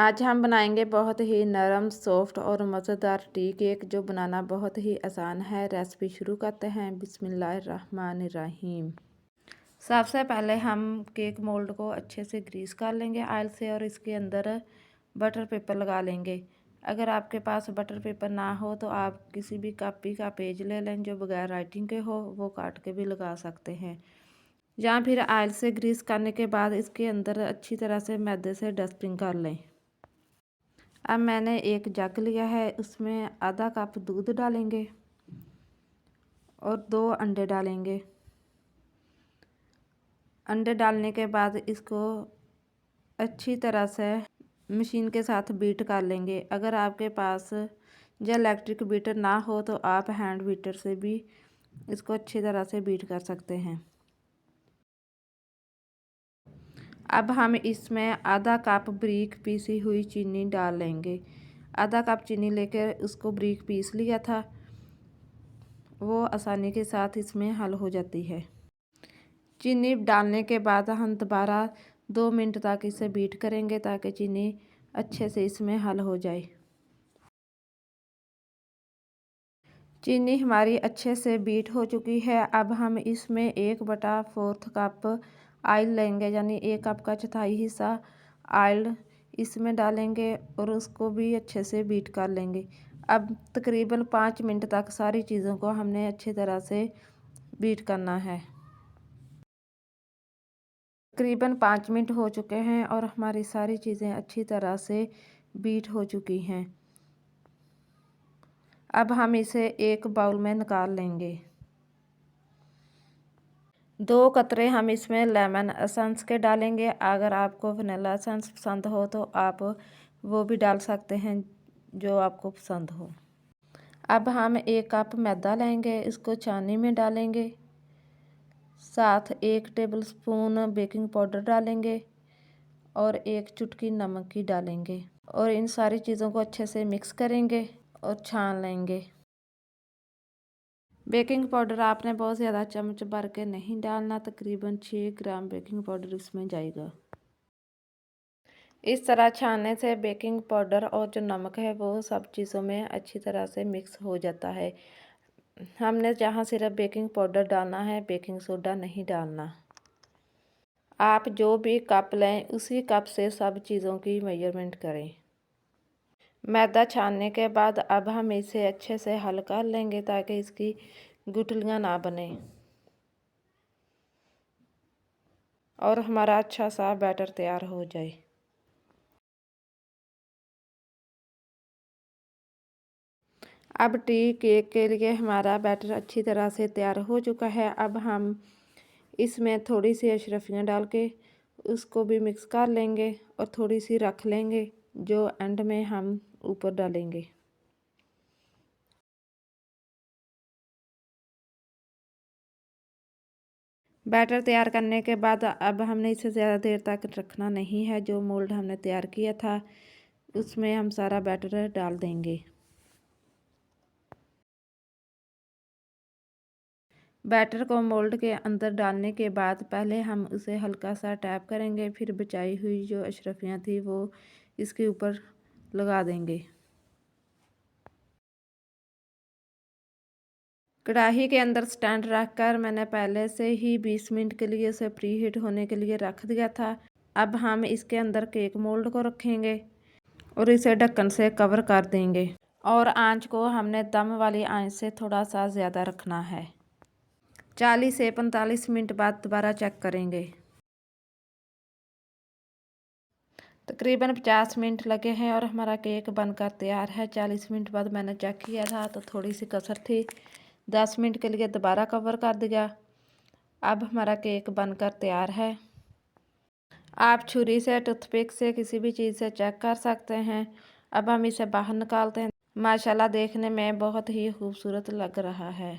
आज हम बनाएंगे बहुत ही नरम सॉफ्ट और मज़ेदार टी केक जो बनाना बहुत ही आसान है। रेसिपी शुरू करते हैं। बिस्मिल्लाहिर्रहमानिर्रहीम। सबसे पहले हम केक मोल्ड को अच्छे से ग्रीस कर लेंगे ऑयल से और इसके अंदर बटर पेपर लगा लेंगे। अगर आपके पास बटर पेपर ना हो तो आप किसी भी कॉपी का पेज ले लें जो बगैर राइटिंग के हो, वो काट के भी लगा सकते हैं। या फिर ऑयल से ग्रीस करने के बाद इसके अंदर अच्छी तरह से मैदे से डस्टिंग कर लें। अब मैंने एक जग लिया है, उसमें आधा कप दूध डालेंगे और 2 अंडे डालेंगे। अंडे डालने के बाद इसको अच्छी तरह से मशीन के साथ बीट कर लेंगे। अगर आपके पास या इलेक्ट्रिक बीटर ना हो तो आप हैंड बीटर से भी इसको अच्छी तरह से बीट कर सकते हैं। अब हम इसमें आधा कप बारीक पीसी हुई चीनी डाल लेंगे। आधा कप चीनी लेकर उसको बारीक पीस लिया था, वो आसानी के साथ इसमें हल हो जाती है। चीनी डालने के बाद हम दोबारा 2 मिनट तक इसे बीट करेंगे ताकि चीनी अच्छे से इसमें हल हो जाए। चीनी हमारी अच्छे से बीट हो चुकी है। अब हम इसमें 1/4 कप ऑयल लेंगे, यानी 1 कप का चौथाई हिस्सा ऑयल इसमें डालेंगे और उसको भी अच्छे से बीट कर लेंगे। अब तकरीबन 5 मिनट तक सारी चीज़ों को हमने अच्छी तरह से बीट करना है। तकरीबन 5 मिनट हो चुके हैं और हमारी सारी चीज़ें अच्छी तरह से बीट हो चुकी हैं। अब हम इसे एक बाउल में निकाल लेंगे। 2 कतरे हम इसमें लेमन एसेंस के डालेंगे। अगर आपको वनीला एसेंस पसंद हो तो आप वो भी डाल सकते हैं, जो आपको पसंद हो। अब हम 1 कप मैदा लेंगे, इसको छाननी में डालेंगे। साथ 1 टेबलस्पून बेकिंग पाउडर डालेंगे और 1 चुटकी नमक की डालेंगे और इन सारी चीज़ों को अच्छे से मिक्स करेंगे और छान लेंगे। बेकिंग पाउडर आपने बहुत ज़्यादा चम्मच भर के नहीं डालना, तकरीबन 6 ग्राम बेकिंग पाउडर इसमें जाएगा। इस तरह छानने से बेकिंग पाउडर और जो नमक है वो सब चीज़ों में अच्छी तरह से मिक्स हो जाता है। हमने जहाँ सिर्फ बेकिंग पाउडर डालना है, बेकिंग सोडा नहीं डालना। आप जो भी कप लें उसी कप से सब चीज़ों की मेजरमेंट करें। मैदा छानने के बाद अब हम इसे अच्छे से हल कर लेंगे ताकि इसकी गुठलियाँ ना बने और हमारा अच्छा सा बैटर तैयार हो जाए। अब टी केक के लिए हमारा बैटर अच्छी तरह से तैयार हो चुका है। अब हम इसमें थोड़ी सी अशरफियाँ डाल के उसको भी मिक्स कर लेंगे और थोड़ी सी रख लेंगे, जो एंड में हम ऊपर डालेंगे। बैटर तैयार करने के बाद अब हमने इसे ज़्यादा देर तक रखना नहीं है। जो मोल्ड हमने तैयार किया था उसमें हम सारा बैटर डाल देंगे। बैटर को मोल्ड के अंदर डालने के बाद पहले हम उसे हल्का सा टैप करेंगे, फिर बचाई हुई जो अशरफियाँ थी वो इसके ऊपर लगा देंगे। कढ़ाई के अंदर स्टैंड रखकर मैंने पहले से ही 20 मिनट के लिए उसे प्री हीट होने के लिए रख दिया था। अब हम इसके अंदर केक मोल्ड को रखेंगे और इसे ढक्कन से कवर कर देंगे और आंच को हमने दम वाली आंच से थोड़ा सा ज़्यादा रखना है। 40 से 45 मिनट बाद दोबारा चेक करेंगे। तकरीबन 50 मिनट लगे हैं और हमारा केक बनकर तैयार है। 40 मिनट बाद मैंने चेक किया था तो थोड़ी सी कसर थी। 10 मिनट के लिए दोबारा कवर कर दिया। अब हमारा केक बनकर तैयार है। आप छुरी से, टूथपिक से, किसी भी चीज़ से चेक कर सकते हैं। अब हम इसे बाहर निकालते हैं। माशाल्लाह देखने में बहुत ही खूबसूरत लग रहा है।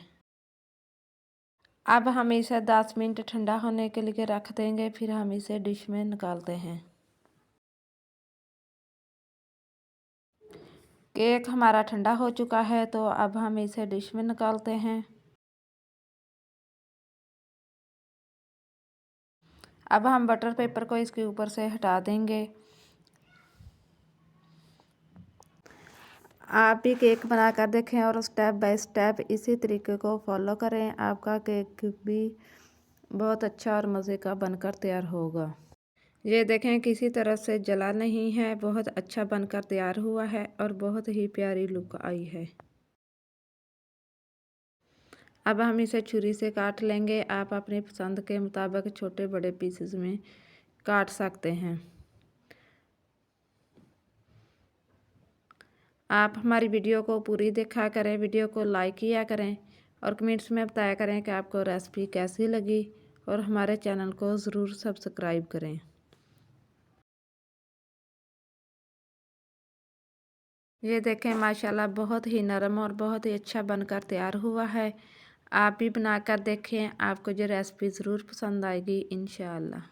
अब हम इसे 10 मिनट ठंडा होने के लिए रख देंगे, फिर हम इसे डिश में निकालते हैं। केक हमारा ठंडा हो चुका है तो अब हम इसे डिश में निकालते हैं। अब हम बटर पेपर को इसके ऊपर से हटा देंगे। आप भी केक बनाकर देखें और स्टेप बाय स्टेप इसी तरीके को फॉलो करें। आपका केक भी बहुत अच्छा और मज़े का बनकर तैयार होगा। ये देखें किसी तरह से जला नहीं है, बहुत अच्छा बनकर तैयार हुआ है और बहुत ही प्यारी लुक आई है। अब हम इसे छुरी से काट लेंगे। आप अपनी पसंद के मुताबिक छोटे बड़े पीसेस में काट सकते हैं। आप हमारी वीडियो को पूरी देखा करें, वीडियो को लाइक किया करें और कमेंट्स में बताया करें कि आपको रेसिपी कैसी लगी और हमारे चैनल को ज़रूर सब्सक्राइब करें। ये देखें माशाल्लाह बहुत ही नरम और बहुत ही अच्छा बनकर तैयार हुआ है। आप भी बनाकर देखें, आपको ये रेसिपी ज़रूर पसंद आएगी इंशाअल्लाह।